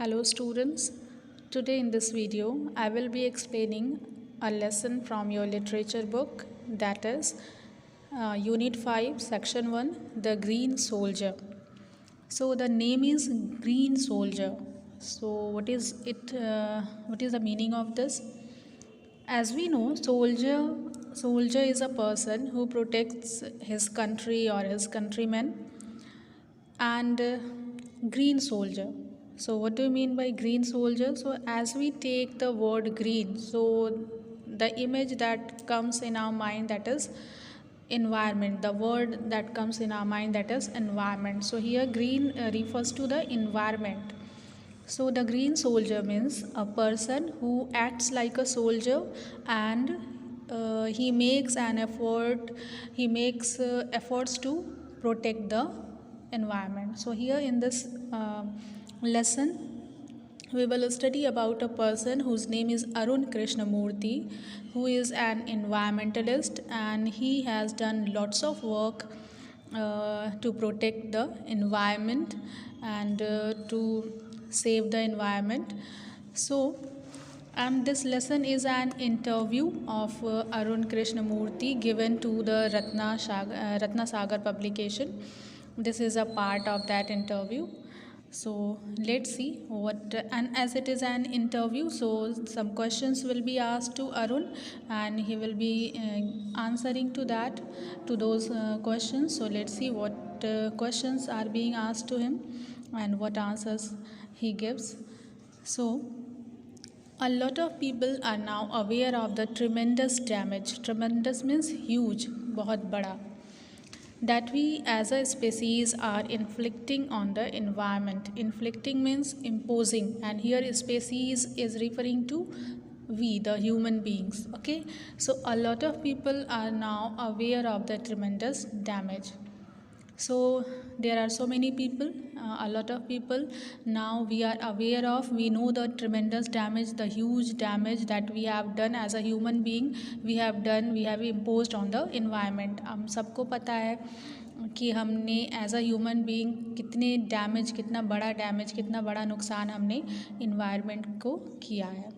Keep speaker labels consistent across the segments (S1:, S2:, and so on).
S1: Hello students, today in this video I will be explaining a lesson from your literature book, that is Unit 5 Section 1, The Green Soldier. So the name is Green Soldier. So what is it? What is the meaning of this? As we know, soldier is a person who protects his country or his countrymen, and green soldier. So what do you mean by green soldier? So as we take the word green, so the image that comes in our mind, that is environment. The word that comes in our mind, that is environment. So here green refers to the environment. So the green soldier means a person who acts like a soldier, and he makes an effort. He makes efforts to protect the environment. So here in this lesson, we will study about a person whose name is Arun Krishnamurthy, who is an environmentalist, and he has done lots of work to protect the environment and to save the environment. So, and this lesson is an interview of Arun Krishnamurthy given to the Ratna Sagar publication. This is a part of that interview. So let's see what, and as it is an interview, so some questions will be asked to Arun, and he will be answering to those questions. So let's see what questions are being asked to him and what answers he gives. So a lot of people are now aware of the tremendous damage. Tremendous means huge, बहुत बड़ा, that we as a species are inflicting on the environment. Inflicting means imposing, and here species is referring to we, the human beings. Okay, so a lot of people are now aware of the tremendous damage. So there are so many people, a lot of people now we are aware of. We know the tremendous damage, the huge damage that we have done as a human being. We have imposed on the environment. हम सबको पता है कि हमने as a human being कितना बड़ा नुकसान हमने इन्वायरमेंट को किया है.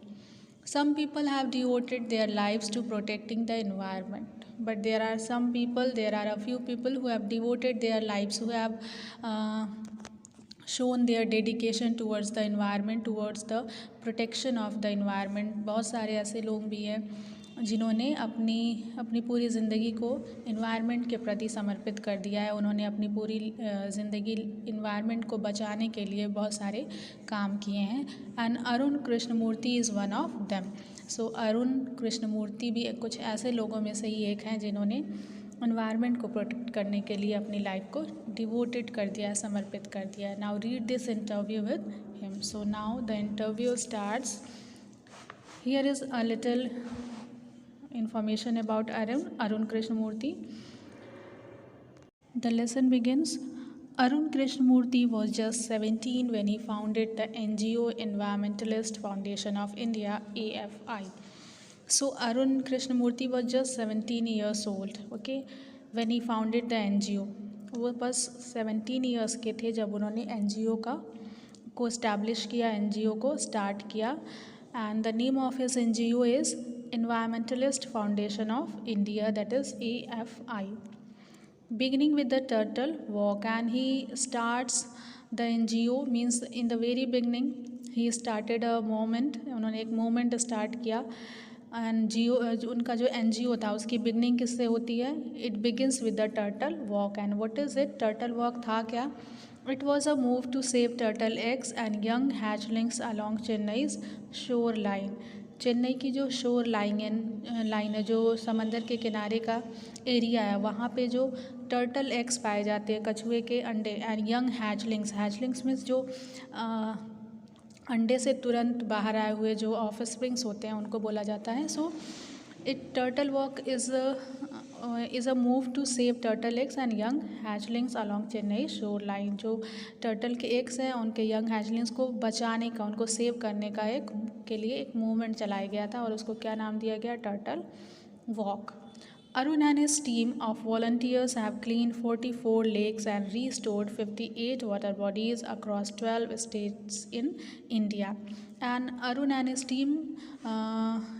S1: Some people have devoted their lives to protecting the environment, but there are a few people who have devoted their lives, who have shown their dedication towards the environment, towards the protection of the environment. बहुत सारे ऐसे लोग भी हैं जिन्होंने अपनी पूरी ज़िंदगी को इन्वायरमेंट के प्रति समर्पित कर दिया है. उन्होंने अपनी पूरी ज़िंदगी इन्वायरमेंट को बचाने के लिए बहुत सारे काम किए हैं, and Arun Krishnamurthy is one of them. So Arun Krishnamurthy भी कुछ ऐसे लोगों में से ही एक हैं जिन्होंने इन्वायरमेंट को प्रोटेक्ट करने के लिए अपनी लाइफ को डिवोटेड कर दिया है, समर्पित कर दिया है. Now read this interview with him. So now the interview starts. Here is a little information about Arun Krishnamurthy. The lesson begins. Arun Krishnamurthy was just 17 when he founded the NGO Environmentalist Foundation of India, AFI. So Arun Krishnamurthy was just 17 years old, okay, when he founded the NGO. वो बस 17 years के थे जब उन्होंने NGO को establish किया, NGO को start किया, and the name of his NGO is Environmentalist Foundation of India, that is AFI. Beginning with the turtle walk, and he starts the NGO means in the very beginning he started a movement. उन्होंने एक movement start किया, NGO उनका जो NGO था उसकी beginning किससे होती है? It begins with the turtle walk. And what is it? Turtle walk था क्या? It was a move to save turtle eggs and young hatchlings along Chennai's shoreline. Chennai की जो शोर लाइन है, जो समंदर के किनारे का एरिया है, वहाँ पे जो टर्टल एग्स पाए जाते हैं, कछुए के अंडे, एंड यंग हैचलिंग्स मीन्स जो अंडे से तुरंत बाहर आए हुए जो ऑफ स्प्रिंग्स होते हैं उनको बोला जाता है. So it turtle walk is a move to save turtle eggs and young hatchlings along Chennai shore line. जो टर्टल के एग्स हैं उनके यंग हैचलिंग्स को बचाने का, उनको सेव करने का के लिए एक मूवमेंट चलाया गया था, और उसको क्या नाम दिया गया? Turtle walk. Arun and his team of volunteers have cleaned 44 lakes and restored 58 water bodies across 12 states in India. And Arun and his team,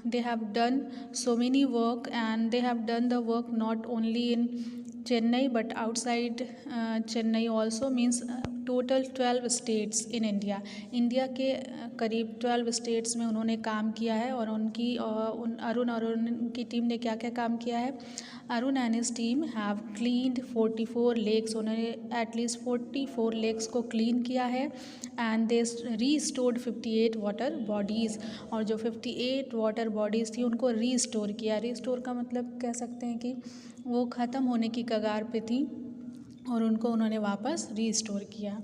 S1: they have done so many work, and they have done the work not only in Chennai but outside Chennai also, means total 12 states in India. India के करीब 12 states में उन्होंने काम किया है। और अरुण और उनकी टीम ने क्या क्या काम किया है? Arun and his team have cleaned 44 lakes. उन्होंने एटलीस्ट 44 लेक्स को क्लीन किया है। And they restored 58 water bodies. और जो 58 वाटर बॉडीज़ थी उनको रीस्टोर किया। रीस्टोर का मतलब कह सकते हैं कि वो ख़त्म होने की कगार पे थी और उनको उन्होंने वापस रीस्टोर किया।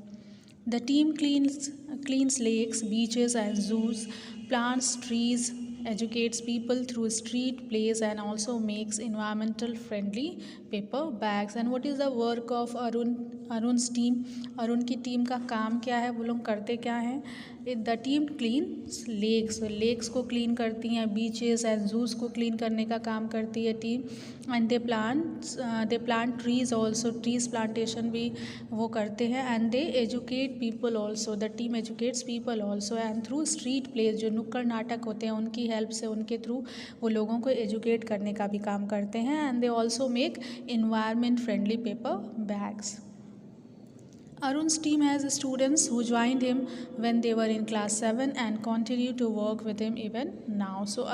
S1: The team cleans lakes, beaches and juice, plants trees, educates people through street plays, and also makes environmental friendly paper bags. And what is the work of Arun's team? Arun की टीम का काम क्या है? वो लोग करते क्या हैं? The team cleans lakes, lakes को क्लीन करती हैं, बीचेस एंड जूस को क्लीन करने का काम करती है team. And they plant trees also, trees plantation भी वो करते हैं। And they educate people also, the team educates people also. And through street plays, जो नुक्कड़ नाटक होते हैं उनकी हेल्प से, उनके थ्रू वो लोगों को एजुकेट करने का भी काम करते हैं। And they also make environment friendly paper bags. Arun's team has students who joined him when they were in class 7 and continue to work with him even now. So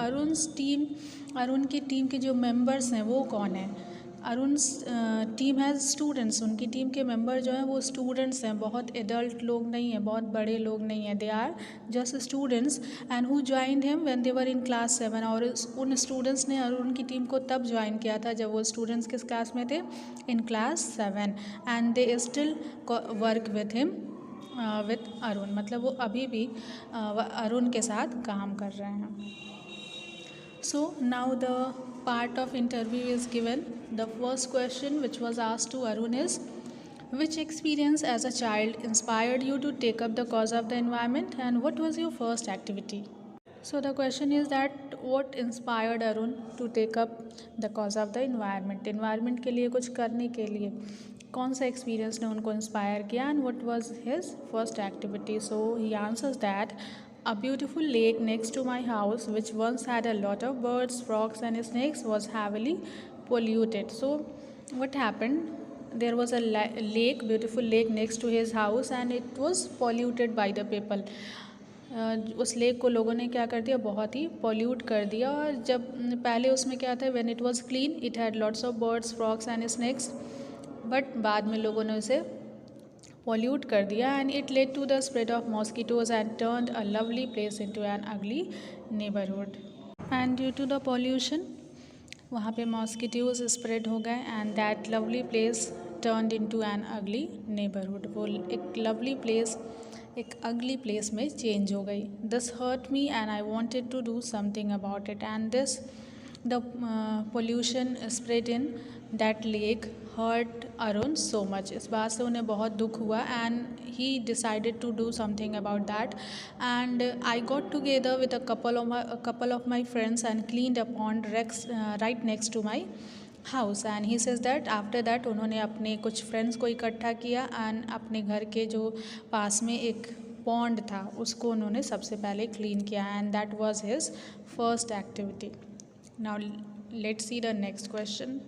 S1: Arun की टीम के जो members हैं वो कौन है? Arun team has students. उनकी team के member जो हैं वो स्टूडेंट्स हैं, बहुत एडल्ट लोग नहीं हैं, बहुत बड़े लोग नहीं हैं। They are just students and who joined him when they were in class 7। और उन स्टूडेंट्स ने अरुण की टीम को तब ज्वाइन किया था जब वो स्टूडेंट्स किस क्लास में थे? इन class 7। And they still work with him with Arun, मतलब वो अभी भी अरुण के साथ काम कर रहे हैं। So now the part of interview is given. The first question which was asked to Arun is, which experience as a child inspired you to take up the cause of the environment, and what was your first activity? So the question is that what inspired Arun to take up the cause of the environment? Environment के लिए कुछ करने के लिए कौन सा experience ने उनको इंस्पायर किया, and what was his first activity? So he answers that a beautiful lake next to my house, which once had a lot of birds, frogs and snakes, was heavily polluted. So what happened? There was a lake, beautiful lake next to his house, and it was polluted by the people. उस lake को लोगों ने क्या कर दिया? बहुत ही pollute कर दिया। और जब पहले उसमें क्या था? When it was clean it had lots of birds, frogs and snacks, but बाद में लोगों ने उसे pollute कर दिया। and it led to the spread of mosquitoes and turned a lovely place into an ugly neighborhood. and due to the pollution वहाँ पे mosquitoes spread हो गए and that lovely place turned into an ugly neighborhood. वो एक lovely place एक ugly place में change हो गई. This hurt me and I wanted to do something about it. and this the pollution spread in that lake hurt Arun so much. इस बात से उन्हें बहुत दुख हुआ and he decided to do something about that. and I got together with a couple of my friends and cleaned a pond right next to my house. and he says that after that उन्होंने अपने कुछ friends को इकट्ठा किया and अपने घर के जो पास में एक पॉन्ड था उसको उन्होंने सबसे पहले क्लीन किया and that was his first activity. Now let's see the next question.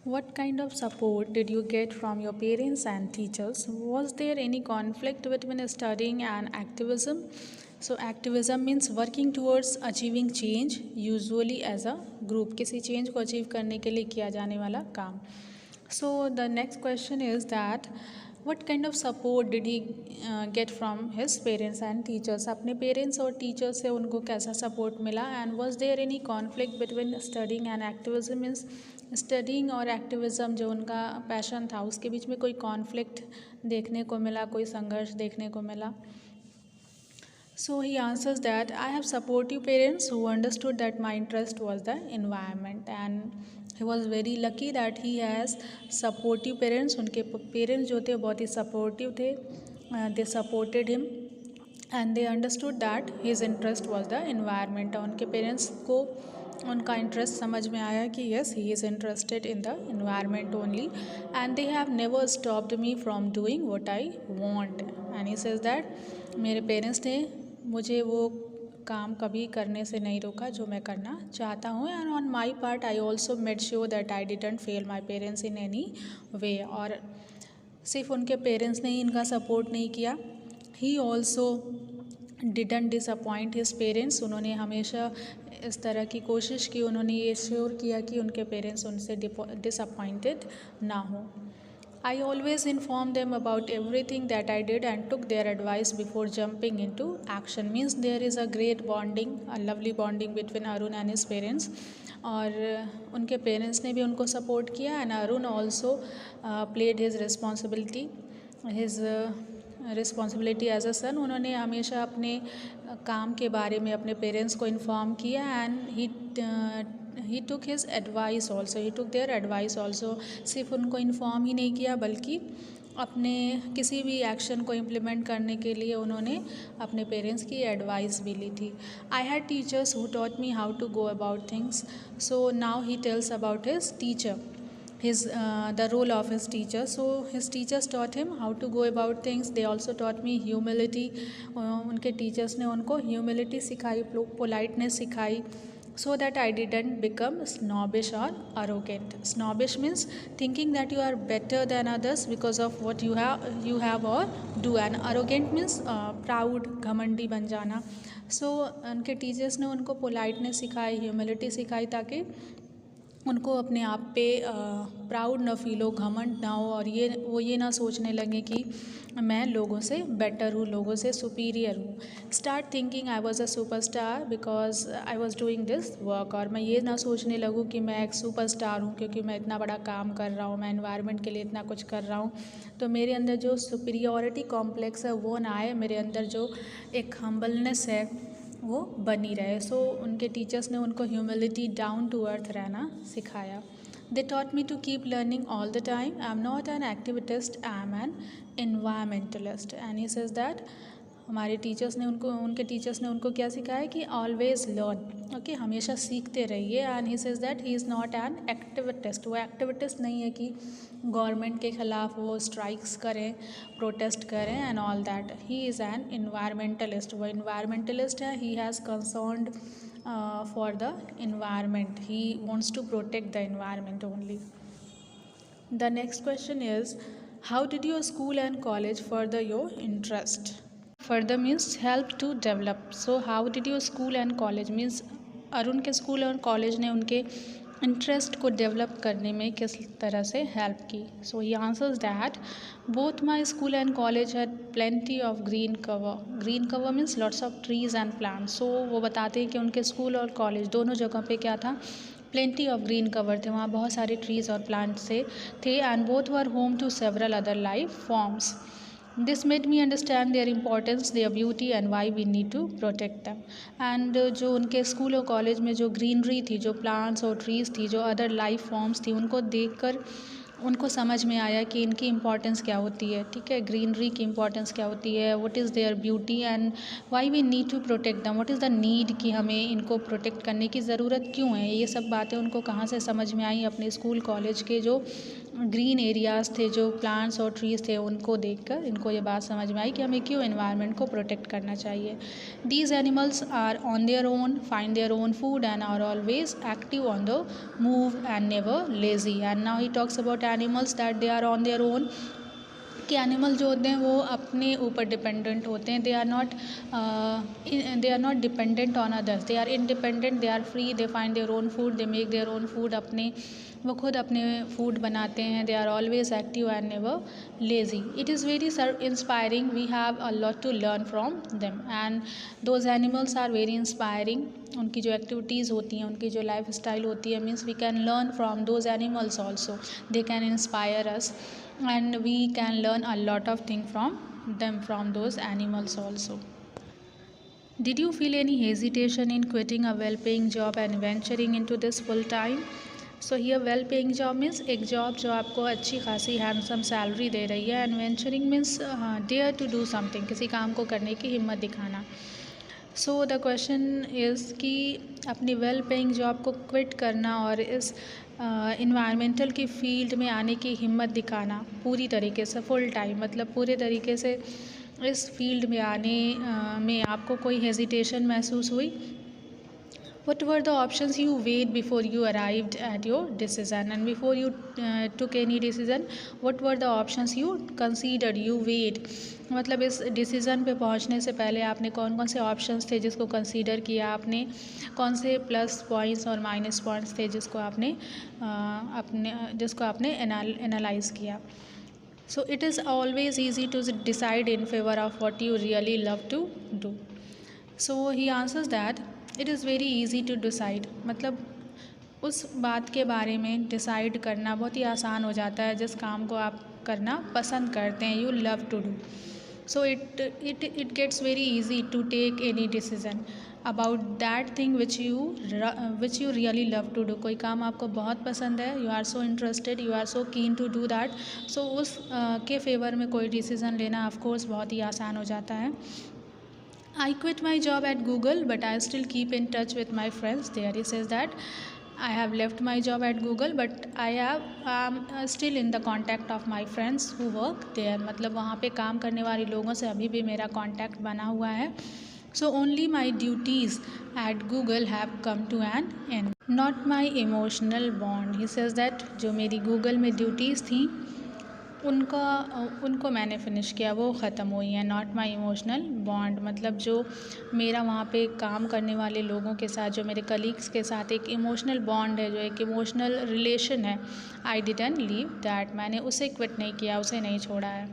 S1: What kind of support did you get from your parents and teachers? Was there any conflict between studying and activism? So activism means working towards achieving change, usually as a group. किसी change को achieve करने के लिए किया जाने वाला काम. So the next question is that what kind of support did he get from his parents and teachers? अपने parents और teachers से उनको कैसा support मिला? and was there any conflict between studying and activism? means studying और activism जो उनका passion था उसके बीच में कोई conflict देखने को मिला, कोई संघर्ष देखने को मिला? So he answers that I have supportive parents who understood that my interest was the environment. and he was very lucky that he has supportive parents. उनके parents जो थे बहुत ही supportive थे. They supported him and they understood that his interest was the environment. उनके parents को उनका interest समझ में आया कि yes he is interested in the environment only and they have never stopped me from doing what I want and he says that मेरे parents ने मुझे वो काम कभी करने से नहीं रोका जो मैं करना चाहता हूँ and on my part I also made sure that I didn't fail my parents in any way और सिर्फ उनके पेरेंट्स ने ही इनका सपोर्ट नहीं किया he also didn't disappoint his parents उन्होंने हमेशा इस तरह की कोशिश की उन्होंने ये श्योर किया कि उनके पेरेंट्स उनसे डिसअपॉइंटेड ना हो I always informed them about everything that I did and took their advice before jumping into action. Means there is a great bonding, a lovely bonding between Arun and his parents. और उनके parents ने भी उनको support किया and Arun also played his responsibility as a son उन्होंने हमेशा अपने काम के बारे में अपने पेरेंट्स को इन्फॉर्म किया and he took his advice also he took their advice also सिर्फ उनको इन्फॉर्म ही नहीं किया बल्कि अपने किसी भी एक्शन को इम्प्लीमेंट करने के लिए उन्होंने अपने पेरेंट्स की एडवाइस भी ली थी I had teachers who taught me how to go about things so now he tells about his teacher the role of his teacher. So his teachers taught him how to go about things. They also taught me humility. उनके teachers ने उनको humility सिखाई, politeness सिखाई, so that I didn't become snobbish or arrogant. Snobbish means thinking that you are better than others because of what you have or do, and arrogant means proud, घमंडी बन जाना. So उनके teachers ने उनको politeness सिखाई, humility सिखाई ताकि उनको अपने आप पे प्राउड ना फील हो, घमंड ना हो और वो ये ना सोचने लगे कि मैं लोगों से बेटर हूँ, लोगों से सुपीरियर हूँ. Start thinking I was a superstar because I was doing this work. और मैं ये ना सोचने लगूँ कि मैं एक सुपरस्टार हूँ क्योंकि मैं इतना बड़ा काम कर रहा हूँ, मैं एनवायरनमेंट के लिए इतना कुछ कर रहा हूँ. तो मेरे अंदर जो सुपीरियॉरिटी कॉम्प्लेक्स है वो ना आए, मेरे अंदर जो एक हम्बलनेस है वो बनी रहे. सो उनके टीचर्स ने उनको ह्यूमिलिटी, डाउन टू अर्थ रहना सिखाया. They taught me to keep learning all the time. I am not an activist, I am an environmentalist. And he says that हमारे टीचर्स ने उनके टीचर्स ने उनको क्या सिखाया कि ऑलवेज लर्न, ओके, हमेशा सीखते रहिए. And he says that he is not an activist. वो एक्टिविटिस्ट नहीं है कि गवर्नमेंट के ख़िलाफ़ वो स्ट्राइक्स करें, प्रोटेस्ट करें and all that. He is an environmentalist. वो इन्वायरमेंटलिस्ट है. He has concerned for the environment. He wants to protect the environment only. The next question is how did your school and college further your interest? Further means help to develop. So how did your school and college means Arun के school और college ने उनके interest को develop करने में किस तरह से हेल्प की. So he answers that both my school and college had plenty of green cover. Green cover means lots of trees and plants. So वो बताते हैं कि उनके स्कूल और कॉलेज दोनों जगह पे क्या था, प्लेंटी ऑफ ग्रीन कवर थे, वहाँ बहुत सारे ट्रीज़ और प्लांट्स थे and both were home to several other life forms. This made me understand their importance, their beauty and why we need to protect them. And जो उनके school और college में जो ग्रीनरी थी, जो प्लांट्स और ट्रीज़ थी, जो अदर लाइफ फॉर्म्स थी, उनको देखकर उनको समझ में आया कि इनकी इम्पॉर्टेंस क्या होती है. ठीक है, ग्रीनरी की इम्पॉर्टेंस क्या होती है, what is their beauty and why we need to protect them, what is the need कि हमें इनको प्रोटेक्ट करने की ज़रूरत क्यों है. ये सब बातें उनको कहाँ से समझ में आई, अपने स्कूल कॉलेज के जो ग्रीन एरियाज़ थे, जो प्लांट्स और ट्रीज़ थे, उनको देखकर इनको ये बात समझ में आई कि हमें क्यों एनवायरनमेंट को प्रोटेक्ट करना चाहिए. These animals are on their own, find their own food and are always active on the move and never lazy. And now he talks about animals that they are on their own. कि animal जो होते हैं वो अपने ऊपर dependent होते हैं. They are not dependent on others. They are independent, they are free, they find their own food, they make their own food. वो खुद अपने फूड बनाते हैं. They are always active and never lazy. It is very inspiring. We have a lot to learn from them and those animals are very inspiring. उनकी जो activities होती हैं, उनकी जो लाइफ स्टाइल होती है, means we can learn from those animals also. They can inspire us and we can learn a lot of things from them, from those animals also. Did you feel any hesitation in quitting a well-paying job and venturing into this full-time? So here well-paying job means एक job जो आपको अच्छी खासी handsome salary दे रही है, and venturing means dare to do something, किसी काम को करने की हिम्मत दिखाना. सो द क्वेश्चन इज़ कि अपनी वेल पेइंग जॉब को क्विट करना और इस इन्वायरमेंटल की फील्ड में आने की हिम्मत दिखाना पूरी तरीके से फुल टाइम, मतलब पूरे तरीके से इस फील्ड में आने में आपको कोई हेजिटेशन महसूस हुई? What were the options you weighed before you arrived at your decision? And before you took any decision, what were the options you considered, you weighed? मतलब इस डिसीज़न पे पहुंचने से पहले आपने कौन कौन से ऑप्शंस थे जिसको कंसीडर किया आपने, कौन से प्लस पॉइंट्स और माइनस पॉइंट्स थे जिसको आपने एनालाइज किया. So it is always easy to decide in favor of what you really love to do. So he answers that it is very easy to decide. मतलब उस बात के बारे में डिसाइड करना बहुत ही आसान हो जाता है जिस काम को आप करना पसंद करते हैं, you love to do. So it gets very easy to take any decision about that thing which you really love to do. कोई काम आपको बहुत पसंद है, you are so interested, you are so keen to do that. So उस के favour में कोई डिसीज़न लेना ऑफ कोर्स बहुत ही आसान हो जाता है. I quit my job at Google, but I still keep in touch with my friends there. He says that I have left my job at Google, but I am still in the contact of my friends who work there. मतलब वहाँ पे काम करने वाले लोगों से अभी भी मेरा contact बना हुआ है. So only my duties at Google have come to an end, not my emotional bond. He says that जो मेरी Google में duties थी उनको मैंने फ़िनिश किया, वो ख़त्म हुई हैं. नॉट माई इमोशनल बॉन्ड मतलब जो मेरा वहाँ पे काम करने वाले लोगों के साथ, जो मेरे कलीग्स के साथ एक इमोशनल बॉन्ड है, जो एक इमोशनल रिलेशन है, आई डिडंट लीव दैट. मैंने उसे क्विट नहीं किया, उसे नहीं छोड़ा है.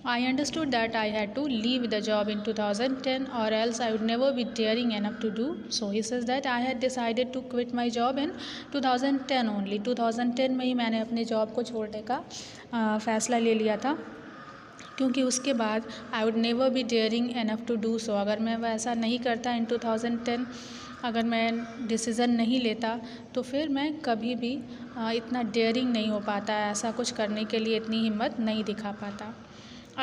S1: I understood that I had to leave the job in 2010 or else I would never be daring enough to do. So he says that I had decided to quit my job in 2010 only. 2010 में ही मैंने अपने job को छोड़ने का फ़ैसला ले लिया था, क्योंकि उसके बाद I would never be daring enough to do so. अगर मैं वैसा नहीं करता इन 2010, अगर मैं डिसीज़न नहीं लेता तो फिर मैं कभी भी इतना डेयरिंग नहीं हो पाता, ऐसा कुछ करने के लिए इतनी हिम्मत नहीं दिखा पाता.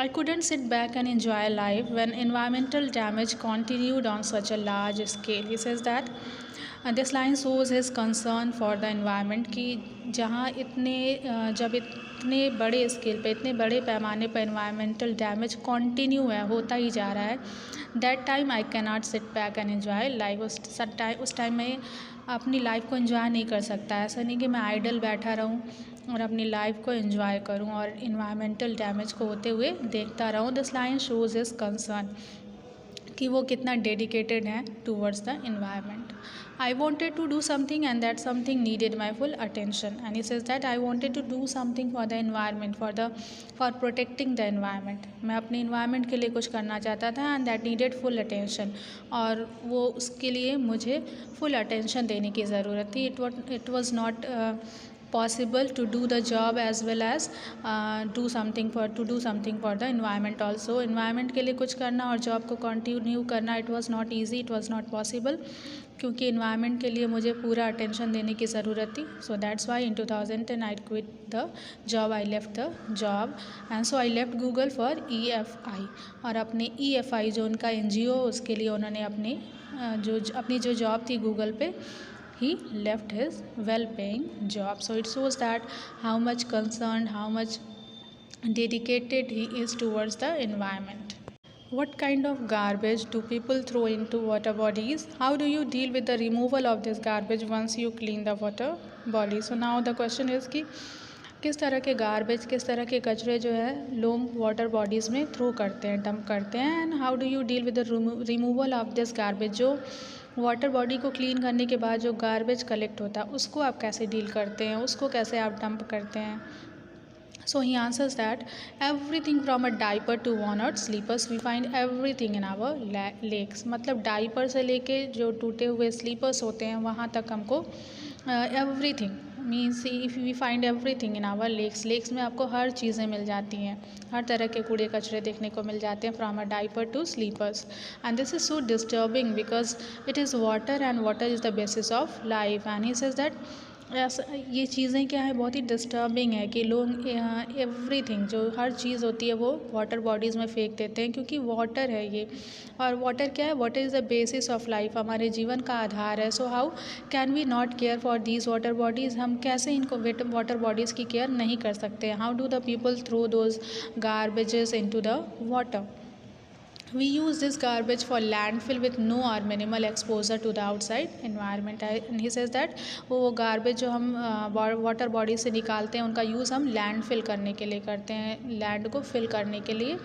S1: I couldn't sit back and enjoy life when environmental damage continued on such a large scale. He says that this line shows his concern for the environment कि जहाँ जब इतने बड़े स्केल पे, इतने बड़े पैमाने पर environmental damage continue है, होता ही जा रहा है, that time I cannot sit back and enjoy life. उस टाइम में अपनी लाइफ को एंजॉय नहीं कर सकता. ऐसा नहीं कि मैं आइडल बैठा रहूं और अपनी लाइफ को एंजॉय करूं और इन्वायरमेंटल डैमेज को होते हुए देखता रहूं. This line shows his concern कि वो कितना डेडिकेटेड है towards the environment. I wanted to do something and that something needed my full attention. And he says that I wanted to do something for the environment, for protecting the environment. मैं अपने environment के लिए कुछ करना चाहता था and that needed full attention. और वो उसके लिए मुझे full attention देने की ज़रूरत थी. It was not possible to do the job as well as do something for the environment also. environment के लिए कुछ करना और job को continue करना, it was not easy, it was not possible, क्योंकि environment के लिए मुझे पूरा attention देने की ज़रूरत थी. So that's why in 2010 I quit the job, I left the job and so I left Google for EFI. और अपने EFI जो उनका NGO, उसके लिए उन्होंने अपनी जो job थी Google पे, he left his well-paying job. So it shows that how much concerned, how much dedicated he is towards the environment. What kind of garbage do people throw into water bodies? How do you deal with the removal of this garbage once you clean the water body? So now the question is कि किस तरह के garbage, किस तरह के कचरे जो है लोग वाटर बॉडीज़ में थ्रो करते हैं, डंप करते हैं. And how do you deal with the removal of this garbage. जो वाटर बॉडी को क्लीन करने के बाद जो गार्बेज कलेक्ट होता है उसको आप कैसे डील करते हैं, उसको कैसे आप डंप करते हैं. So he answers that everything from a diaper to worn-out slippers, we find everything in our lakes. मतलब डाइपर से लेके जो टूटे हुए स्लीपर्स होते हैं वहाँ तक हमको everything means if we find everything in our lakes में आपको हर चीज़ें मिल जाती हैं, हर तरह के कूड़े कचरे देखने को मिल जाते हैं from a diaper to sleepers. And this is so disturbing because it is water and water is the basis of life. And he says that ऐसा ये चीज़ें क्या है, बहुत ही डिस्टर्बिंग है कि लोग एवरीथिंग जो हर चीज़ होती है वो वाटर बॉडीज़ में फेंक देते हैं, क्योंकि वाटर है ये। और वाटर क्या है, water is the basis of life, हमारे जीवन का आधार है। So how can we not care for these water bodies, हम कैसे इनको वाटर बॉडीज़ की केयर नहीं कर सकते। How do the people throw those garbages into the water. We use this garbage for landfill with no or minimal exposure to the outside environment. And he says that वो garbage जो हम water body से निकालते हैं उनका use हम landfill करने के लिए करते हैं, लैंड को फिल करने के लिए।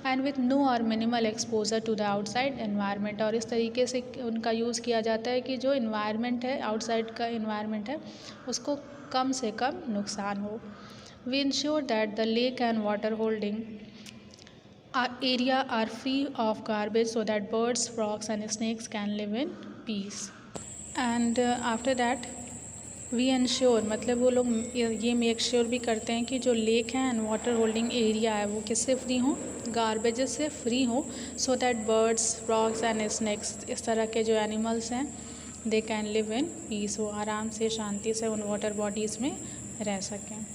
S1: एंड विथ नो और minimal exposure to the outside environment, और इस तरीके से उनका यूज़ किया जाता है कि जो इन्वायरमेंट है, आउटसाइड का इन्वायरमेंट है, उसको कम से कम नुकसान हो। We ensure that the lake and water holding area are free of garbage so that birds, frogs and snakes can live in peace. And after that we ensure, मतलब वो लोग ये मेक श्योर भी करते हैं कि जो लेक है एंड वाटर होल्डिंग एरिया है वो किससे फ्री हो, गार्बेजेस से फ्री हो, so that birds, frogs and snacks, इस तरह के जो एनिमल्स हैं, they can live in peace, वो आराम से शांति से उन वाटर बॉडीज़ में रह सकें।